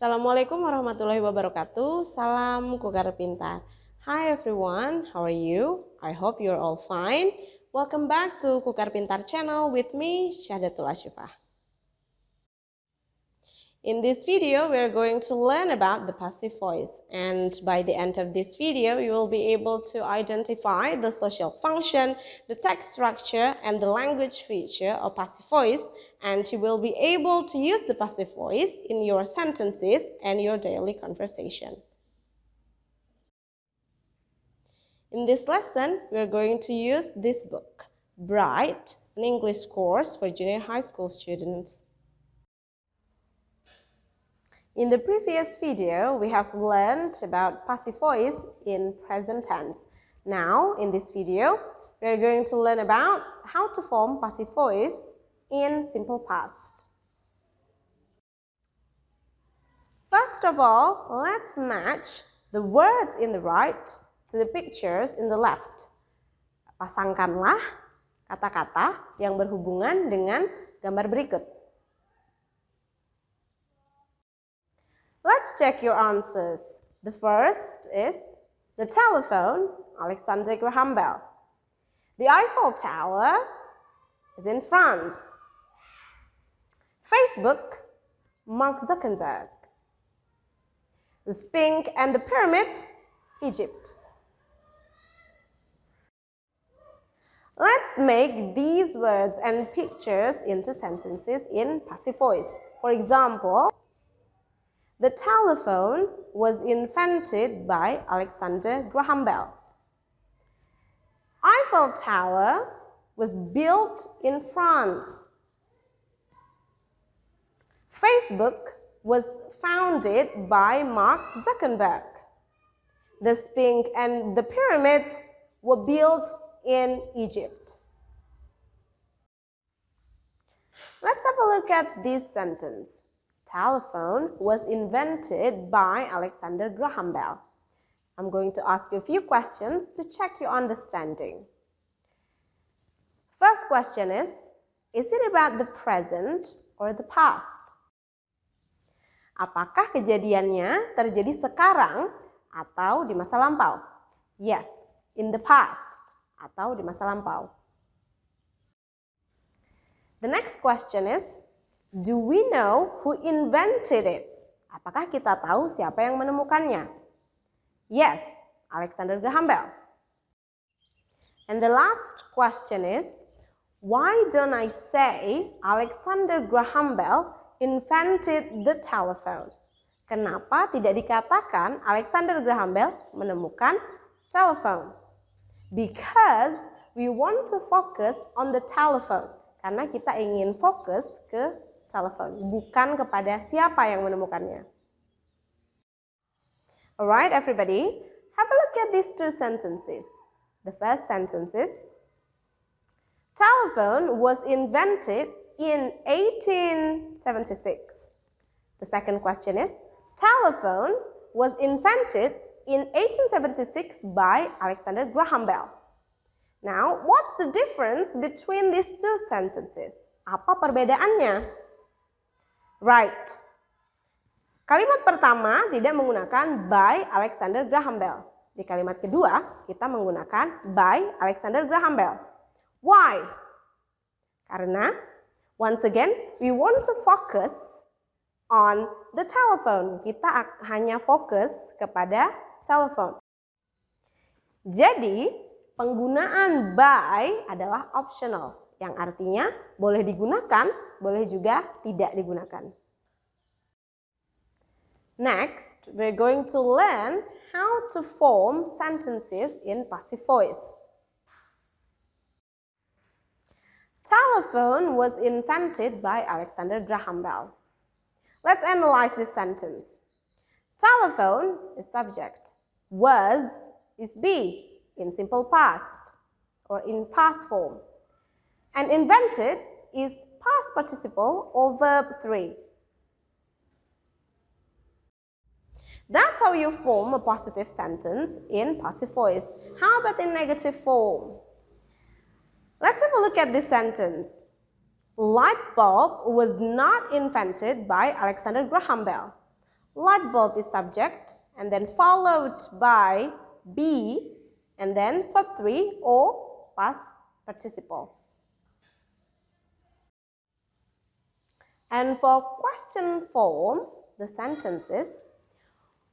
Assalamualaikum warahmatullahi wabarakatuh. Salam Kukar Pintar. Hi everyone, how are you? I hope you're all fine. Welcome back to Kukar Pintar channel with me, Syahdatul Asyifah. In this video, we are going to learn about the passive voice, and by the end of this video, you will be able to identify the social function, the text structure, and the language feature of passive voice, and you will be able to use the passive voice in your sentences and your daily conversation. In this lesson, we are going to use this book, Bright, an English course for junior high school students. In the previous video, we have learned about passive voice in present tense. Now, in this video, we are going to learn about how to form passive voice in simple past. First of all, let's match the words in the right to the pictures in the left. Pasangkanlah kata-kata yang berhubungan dengan gambar berikut. Let's check your answers. The first is the telephone, Alexander Graham Bell. The Eiffel Tower is in France. Facebook, Mark Zuckerberg. The Sphinx and the Pyramids, Egypt. Let's make these words and pictures into sentences in passive voice. For example, the telephone was invented by Alexander Graham Bell. Eiffel Tower was built in France. Facebook was founded by Mark Zuckerberg. The Sphinx and the Pyramids were built in Egypt. Let's have a look at this sentence. Telephone was invented by Alexander Graham Bell. I'm going to ask you a few questions to check your understanding. First question is it about the present or the past? Apakah kejadiannya terjadi sekarang atau di masa lampau? Yes, in the past atau di masa lampau. The next question is, do we know who invented it? Apakah kita tahu siapa yang menemukannya? Yes, Alexander Graham Bell. And the last question is, why don't I say Alexander Graham Bell invented the telephone? Kenapa tidak dikatakan Alexander Graham Bell menemukan telepon? Because we want to focus on the telephone. Karena kita ingin fokus ke telepon, bukan kepada siapa yang menemukannya. Alright, everybody, have a look at these two sentences. The first sentence is, telephone was invented in 1876. The second question is, telephone was invented in 1876 by Alexander Graham Bell. Now, what's the difference between these two sentences? Apa perbedaannya? Right. Kalimat pertama tidak menggunakan by Alexander Graham Bell. Di kalimat kedua, kita menggunakan by Alexander Graham Bell. Why? Karena, once again, we want to focus on the telephone. Kita hanya fokus kepada telepon. Jadi, penggunaan by adalah optional, yang artinya boleh digunakan, boleh juga tidak digunakan. Next, we're going to learn how to form sentences in passive voice. Telephone was invented by Alexander Graham Bell. Let's analyze this sentence. Telephone is subject. Was is be in simple past or in past form. And invented is past participle or verb 3. That's how you form a positive sentence in passive voice. How about in negative form? Let's have a look at this sentence. Light bulb was not invented by Alexander Graham Bell. light bulb is subject, and then followed by be, and then verb 3 or past participle. And for question form, the sentence is,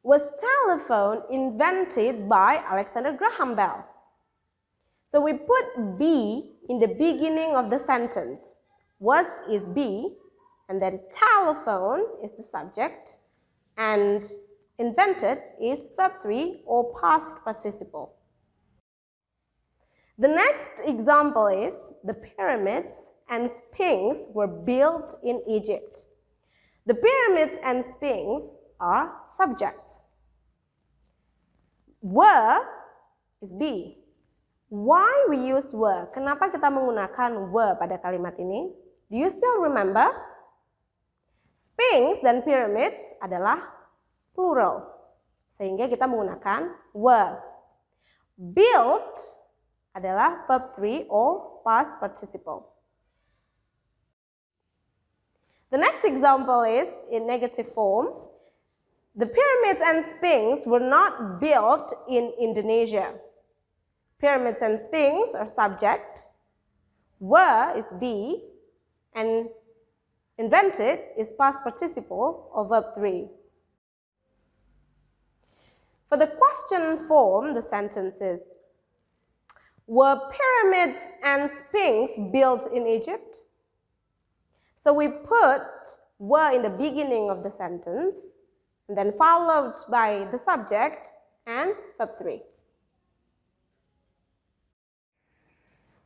was telephone invented by Alexander Graham Bell? So we put be in the beginning of the sentence. Was is be, and then telephone is the subject, and invented is verb 3 or past participle. The next example is, the pyramids and Sphinx were built in Egypt. The pyramids and Sphinx are subjects. Were is be. Why we use were? Kenapa kita menggunakan were pada kalimat ini? Do you still remember? Sphinx dan pyramids adalah plural, sehingga kita menggunakan were. Built adalah verb 3 or past participle. The next example is in negative form. The pyramids and Sphinx were not built in Indonesia. Pyramids and Sphinx are subject. Were is be, and invented is past participle or verb 3. For the question form, the sentence is, were pyramids and Sphinx built in Egypt? So we put were in the beginning of the sentence, and then followed by the subject and verb 3.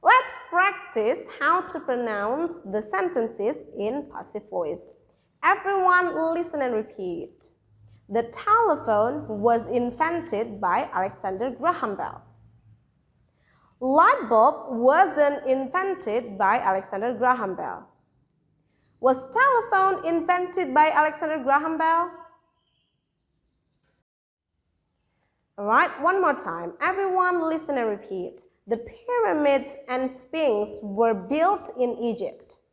Let's practice how to pronounce the sentences in passive voice. Everyone listen and repeat. The telephone was invented by Alexander Graham Bell. Light bulb wasn't invented by Alexander Graham Bell. Was telephone invented by Alexander Graham Bell? Alright, one more time. Everyone listen and repeat. The pyramids and Sphinx were built in Egypt.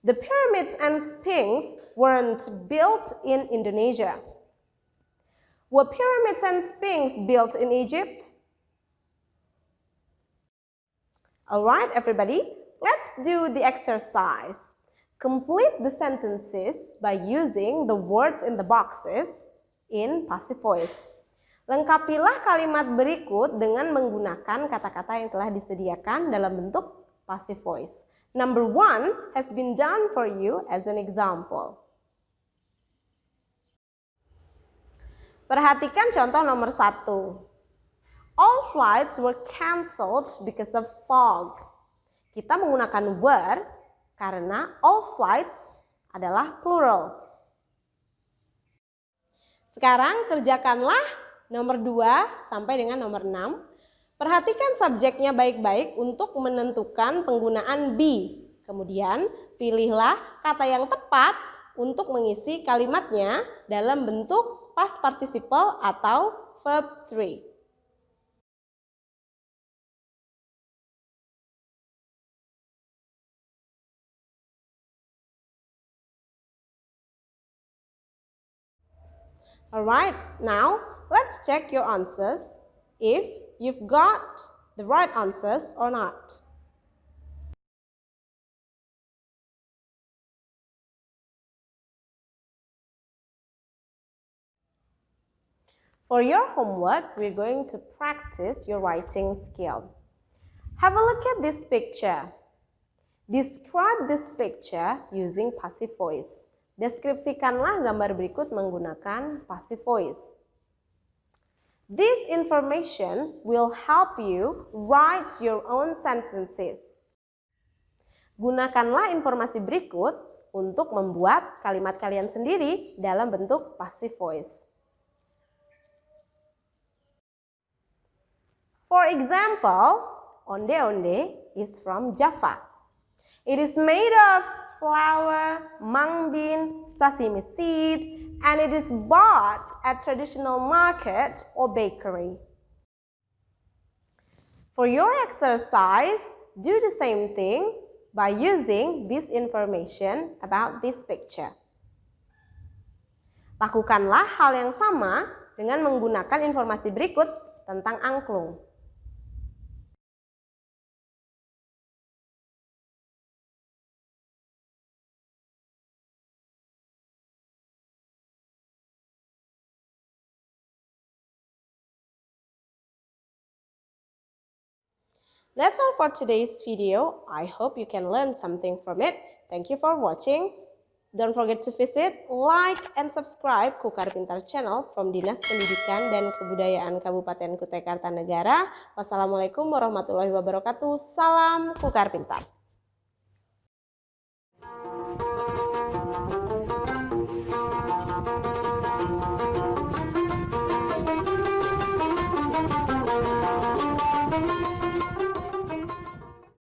The pyramids and Sphinx weren't built in Indonesia. Were pyramids and Sphinx built in Egypt? Alright, everybody, let's do the exercise. Complete the sentences by using the words in the boxes in passive voice. Lengkapilah kalimat berikut dengan menggunakan kata-kata yang telah disediakan dalam bentuk passive voice. Number 1 has been done for you as an example. Perhatikan contoh nomor 1. All flights were cancelled because of fog. Kita menggunakan were karena all flights adalah plural. Sekarang kerjakanlah nomor 2 sampai dengan nomor 6. Perhatikan subjeknya baik-baik untuk menentukan penggunaan be. Kemudian pilihlah kata yang tepat untuk mengisi kalimatnya dalam bentuk past participle atau verb 3. Alright, now let's check your answers if you've got the right answers or not. For your homework, we're going to practice your writing skill. Have a look at this picture. Describe this picture using passive voice. Deskripsikanlah gambar berikut menggunakan passive voice. This information will help you write your own sentences. Gunakanlah informasi berikut untuk membuat kalimat kalian sendiri dalam bentuk passive voice. For example, onde-onde is from Java. It is made of flour, mung bean, sesame seed, and it is bought at traditional market or bakery. For your exercise, do the same thing by using this information about this picture. Lakukanlah hal yang sama dengan menggunakan informasi berikut tentang angklung. That's all for today's video. I hope you can learn something from it. Thank you for watching. Don't forget to visit, like, and subscribe Kukar Pintar channel from Dinas Pendidikan dan Kebudayaan Kabupaten Kutai Kartanegara. Wassalamualaikum warahmatullahi wabarakatuh. Salam Kukar Pintar.